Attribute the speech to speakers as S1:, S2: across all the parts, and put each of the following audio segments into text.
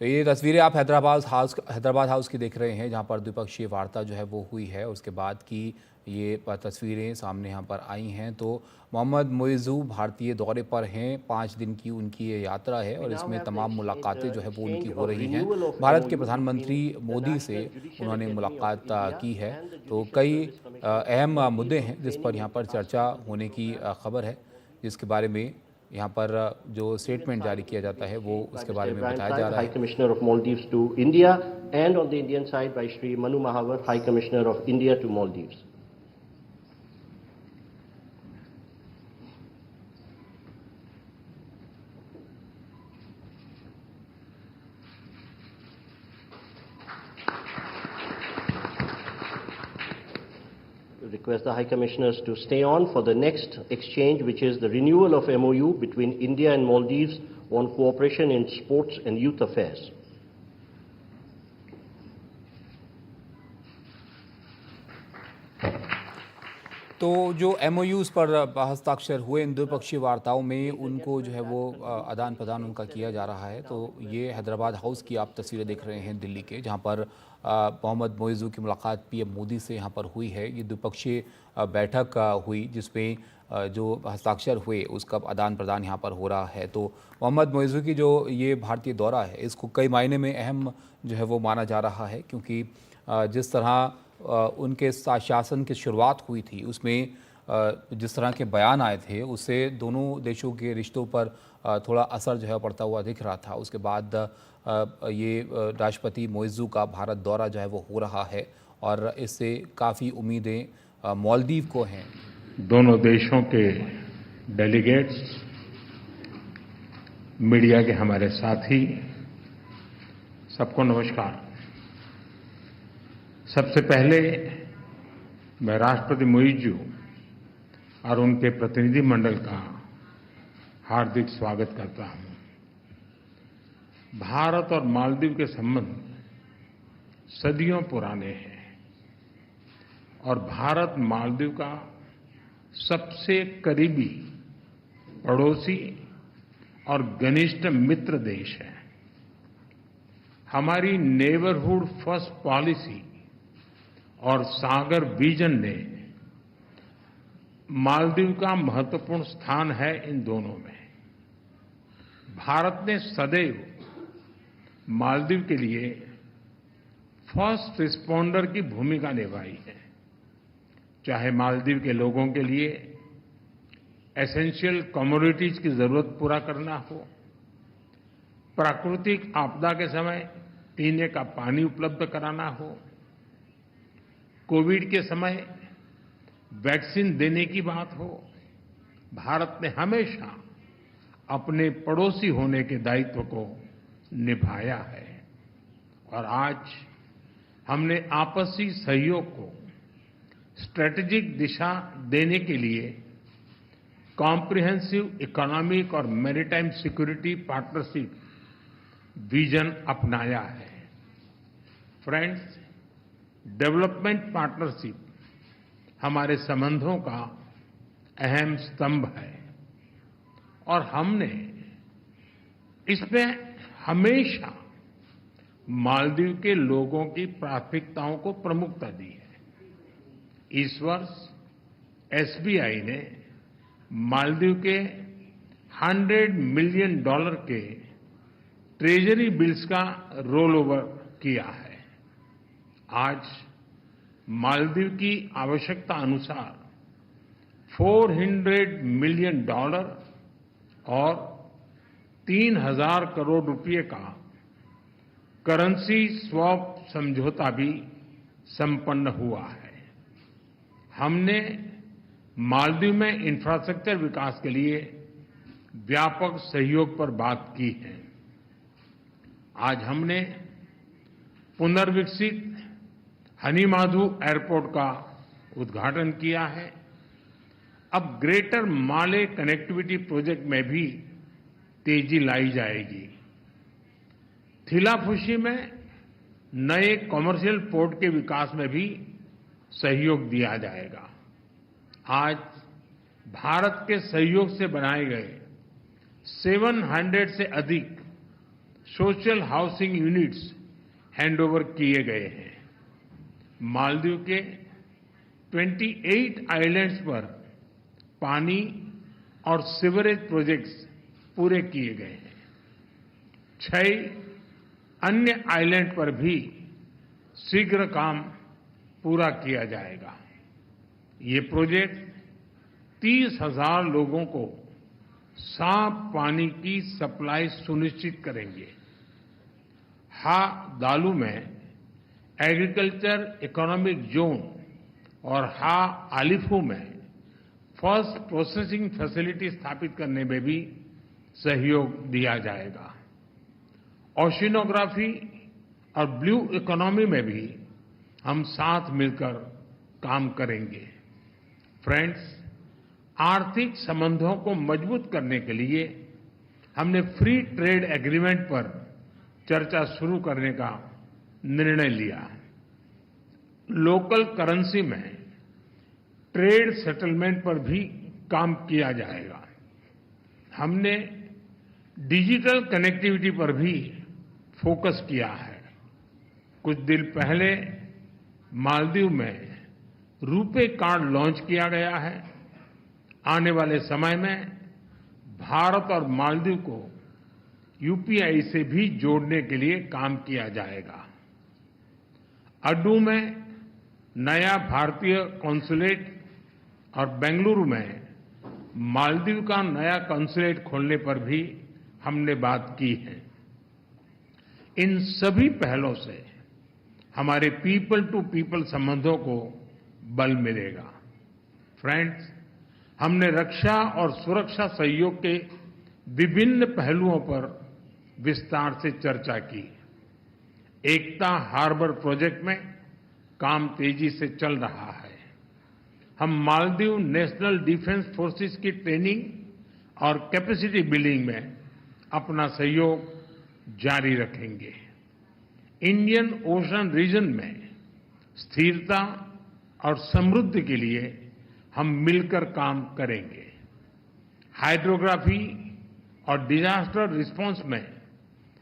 S1: तो ये तस्वीरें आप हैदराबाद हाउस की देख रहे हैं, जहां पर द्विपक्षीय वार्ता जो है वो हुई है। उसके बाद की ये तस्वीरें सामने यहाँ पर आई हैं। तो मोहम्मद मोइज़ू भारतीय दौरे पर हैं, 5 दिन की उनकी ये यात्रा है और इसमें तमाम मुलाकातें जो है वो उनकी हो रही हैं। भारत के प्रधानमंत्री मोदी से उन्होंने मुलाकात की है। तो कई अहम मुद्दे हैं जिस पर यहाँ पर चर्चा होने की खबर है, जिसके बारे में यहाँ पर जो स्टेटमेंट जारी किया जाता है वो उसके बारे में बताया जा रहा
S2: High
S1: है।
S2: Commissioner of Maldives to India, and on the Indian side by Shri Manu Mahavar, High Commissioner of India to Maldives. Request the High Commissioners to stay on for the next exchange, which is the renewal of MOU between India and Maldives on cooperation in sports and youth affairs.
S1: तो जो MOUs पर हस्ताक्षर हुए इन द्विपक्षीय वार्ताओं में, उनको जो है वो आदान प्रदान उनका किया जा रहा है। तो ये हैदराबाद हाउस की आप तस्वीरें देख रहे हैं दिल्ली के, जहां पर मोहम्मद मोइज़ू की मुलाकात PM मोदी से यहां पर हुई है। ये द्विपक्षीय बैठक हुई जिसमें जो हस्ताक्षर हुए उसका आदान प्रदान यहाँ पर हो रहा है। तो मोहम्मद मोइज़ू की जो ये भारतीय दौरा है, इसको कई मायने में अहम जो है वो माना जा रहा है, क्योंकि जिस तरह उनके शासन की शुरुआत हुई थी, उसमें जिस तरह के बयान आए थे, उससे दोनों देशों के रिश्तों पर थोड़ा असर जो है पड़ता हुआ दिख रहा था। उसके बाद ये राष्ट्रपति मोइज़ू का भारत दौरा जो है वो हो रहा है और इससे काफ़ी उम्मीदें मालदीव को हैं।
S3: दोनों देशों के डेलीगेट्स, मीडिया के हमारे साथी, सबको नमस्कार। सबसे पहले मैं राष्ट्रपति मोइज़ू और उनके प्रतिनिधिमंडल का हार्दिक स्वागत करता हूं। भारत और मालदीव के संबंध सदियों पुराने हैं और भारत मालदीव का सबसे करीबी पड़ोसी और घनिष्ठ मित्र देश है। हमारी नेबरहुड फर्स्ट पॉलिसी और सागर विजन ने मालदीव का महत्वपूर्ण स्थान है इन दोनों में। भारत ने सदैव मालदीव के लिए फर्स्ट रिस्पॉन्डर की भूमिका निभाई है, चाहे मालदीव के लोगों के लिए एसेंशियल कमोडिटीज की जरूरत पूरा करना हो, प्राकृतिक आपदा के समय पीने का पानी उपलब्ध कराना हो, कोविड के समय वैक्सीन देने की बात हो। भारत ने हमेशा अपने पड़ोसी होने के दायित्व को निभाया है और आज हमने आपसी सहयोग को स्ट्रेटेजिक दिशा देने के लिए कॉम्प्रिहेंसिव इकोनॉमिक और मैरीटाइम सिक्योरिटी पार्टनरशिप विजन अपनाया है। फ्रेंड्स, डेवलपमेंट पार्टनरशिप हमारे संबंधों का अहम स्तंभ है और हमने इसमें हमेशा मालदीव के लोगों की प्राथमिकताओं को प्रमुखता दी है। इस वर्ष SBI ने मालदीव के $100 मिलियन के ट्रेजरी बिल्स का रोल ओवर किया है। आज मालदीव की आवश्यकता अनुसार $400 मिलियन और 3,000 करोड़ रुपए का करेंसी स्वैप समझौता भी संपन्न हुआ है। हमने मालदीव में इंफ्रास्ट्रक्चर विकास के लिए व्यापक सहयोग पर बात की है। आज हमने पुनर्विकसित हनीमाधु एयरपोर्ट का उद्घाटन किया है। अब ग्रेटर माले कनेक्टिविटी प्रोजेक्ट में भी तेजी लाई जाएगी। थिलाफुशी में नए कमर्शियल पोर्ट के विकास में भी सहयोग दिया जाएगा। आज भारत के सहयोग से बनाए गए 700 से अधिक सोशल हाउसिंग यूनिट्स हैंडओवर किए गए हैं। मालदीव के 28 आइलैंड्स पर पानी और सीवरेज प्रोजेक्ट्स पूरे किए गए हैं। 6 अन्य आइलैंड पर भी शीघ्र काम पूरा किया जाएगा। ये प्रोजेक्ट 30,000 लोगों को साफ पानी की सप्लाई सुनिश्चित करेंगे। हा दालू में एग्रीकल्चर इकोनॉमिक जोन और हा आलिफू में फर्स्ट प्रोसेसिंग फैसिलिटी स्थापित करने में भी सहयोग दिया जाएगा। ओशिनोग्राफी और ब्लू इकोनॉमी में भी हम साथ मिलकर काम करेंगे। फ्रेंड्स, आर्थिक संबंधों को मजबूत करने के लिए हमने फ्री ट्रेड एग्रीमेंट पर चर्चा शुरू करने का निर्णय लिया। लोकल करेंसी में ट्रेड सेटलमेंट पर भी काम किया जाएगा। हमने डिजिटल कनेक्टिविटी पर भी फोकस किया है। कुछ दिन पहले मालदीव में रुपे कार्ड लॉन्च किया गया है। आने वाले समय में भारत और मालदीव को यूपीआई से भी जोड़ने के लिए काम किया जाएगा। अड्डू में नया भारतीय कॉन्सुलेट और बेंगलुरु में मालदीव का नया कॉन्सुलेट खोलने पर भी हमने बात की है। इन सभी पहलों से हमारे पीपल टू पीपल संबंधों को बल मिलेगा। फ्रेंड्स, हमने रक्षा और सुरक्षा सहयोग के विभिन्न पहलुओं पर विस्तार से चर्चा की। एकता हार्बर प्रोजेक्ट में काम तेजी से चल रहा है। हम मालदीव नेशनल डिफेंस फोर्सेस की ट्रेनिंग और कैपेसिटी बिल्डिंग में अपना सहयोग जारी रखेंगे। इंडियन ओशन रीजन में स्थिरता और समृद्धि के लिए हम मिलकर काम करेंगे। हाइड्रोग्राफी और डिजास्टर रिस्पांस में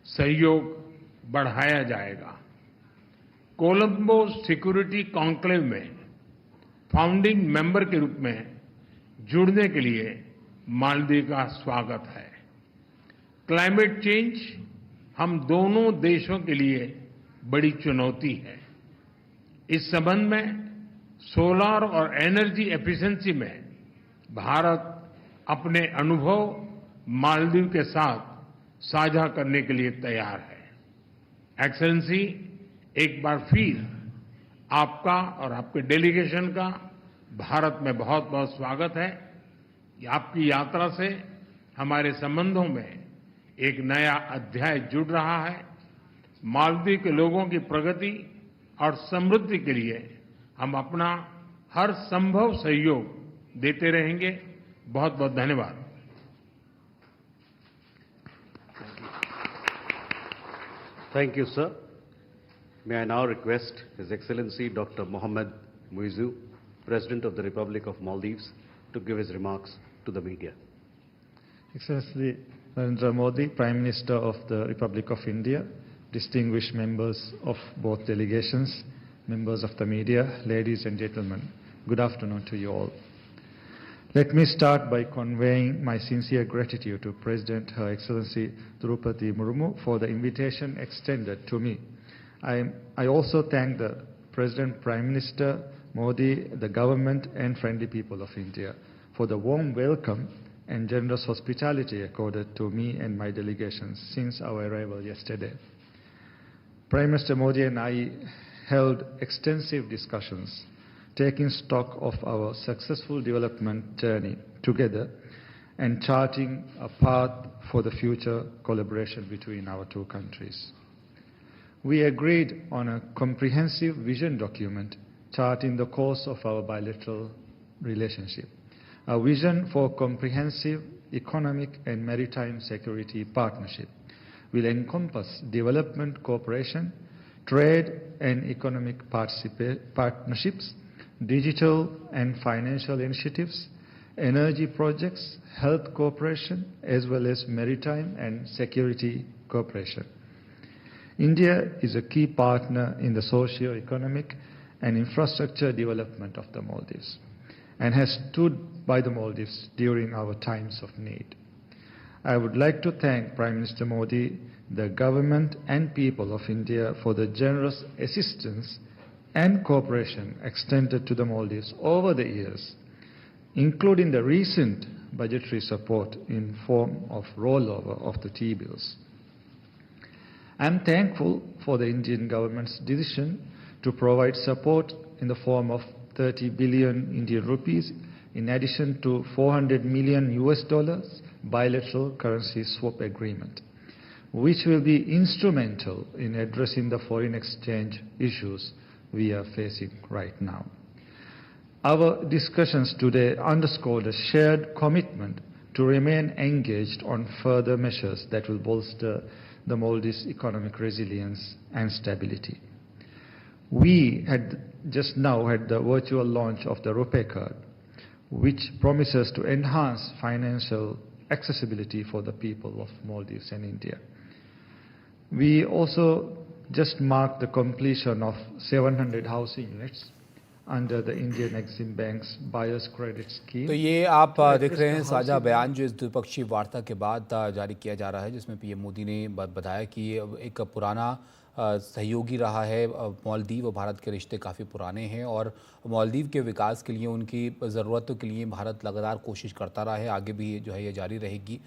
S3: सहयोग बढ़ाया जाएगा। कोलंबो सिक्योरिटी कॉन्क्लेव में फाउंडिंग मेंबर के रूप में जुड़ने के लिए मालदीव का स्वागत है। क्लाइमेट चेंज हम दोनों देशों के लिए बड़ी चुनौती है। इस संबंध में सोलर और एनर्जी एफिशिएंसी में भारत अपने अनुभव मालदीव के साथ साझा करने के लिए तैयार है। एक्सेलेंसी, एक बार फिर आपका और आपके डेलीगेशन का भारत में बहुत बहुत स्वागत है। आपकी यात्रा से हमारे संबंधों में एक नया अध्याय जुड़ रहा है। मालदीव के लोगों की प्रगति और समृद्धि के लिए हम अपना हर संभव सहयोग देते रहेंगे। बहुत बहुत धन्यवाद।
S4: Thank you, sir. May I now request His Excellency Dr. Mohammad Muizzu, President of the Republic of Maldives, to give his remarks to the media.
S5: Excellency Narendra Modi, Prime Minister of the Republic of India, distinguished members of both delegations, members of the media, ladies and gentlemen, good afternoon to you all. Let me start by conveying my sincere gratitude to President Her Excellency Draupadi Murmu for the invitation extended to me. I also thank the President, Prime Minister Modi, the government and friendly people of India for the warm welcome and generous hospitality accorded to me and my delegations since our arrival yesterday. Prime Minister Modi and I held extensive discussions, taking stock of our successful development journey together and charting a path for the future collaboration between our two countries. We agreed on a comprehensive vision document charting the course of our bilateral relationship, a vision for comprehensive economic and maritime security partnership will encompass development cooperation, trade and economic partnerships, digital and financial initiatives, energy projects, health cooperation, as well as maritime and security cooperation. India is a key partner in the socio-economic and infrastructure development of the Maldives and has stood by the Maldives during our times of need. I would like to thank Prime Minister Modi, the government and people of India for the generous assistance and cooperation extended to the Maldives over the years, including the recent budgetary support in form of rollover of the T-bills. I am thankful for the Indian government's decision to provide support in the form of 30 billion Indian rupees in addition to $400 million bilateral currency swap agreement, which will be instrumental in addressing the foreign exchange issues we are facing right now. Our discussions today underscored a shared commitment to remain engaged on further measures that will bolster the Maldives' economic resilience and stability. We had just now had the virtual launch of the RuPay card, which promises to enhance financial accessibility for the people of Maldives and India. We also just marked the completion of 700 housing units under the Indian Exim Bank's Buyer's Credit Scheme.
S1: तो ये आप देख रहे हैं साझा बयान जो इस द्विपक्षीय वार्ता के बाद जारी किया जा रहा है, जिसमें पीएम मोदी ने बताया कि एक पुराना सहयोगी रहा है मालदीव और भारत के रिश्ते काफ़ी पुराने हैं और मालदीव के विकास के लिए उनकी ज़रूरतों के लिए भारत लगातार कोशिश करता रहा है, आगे भी जो है ये जारी रहेगी।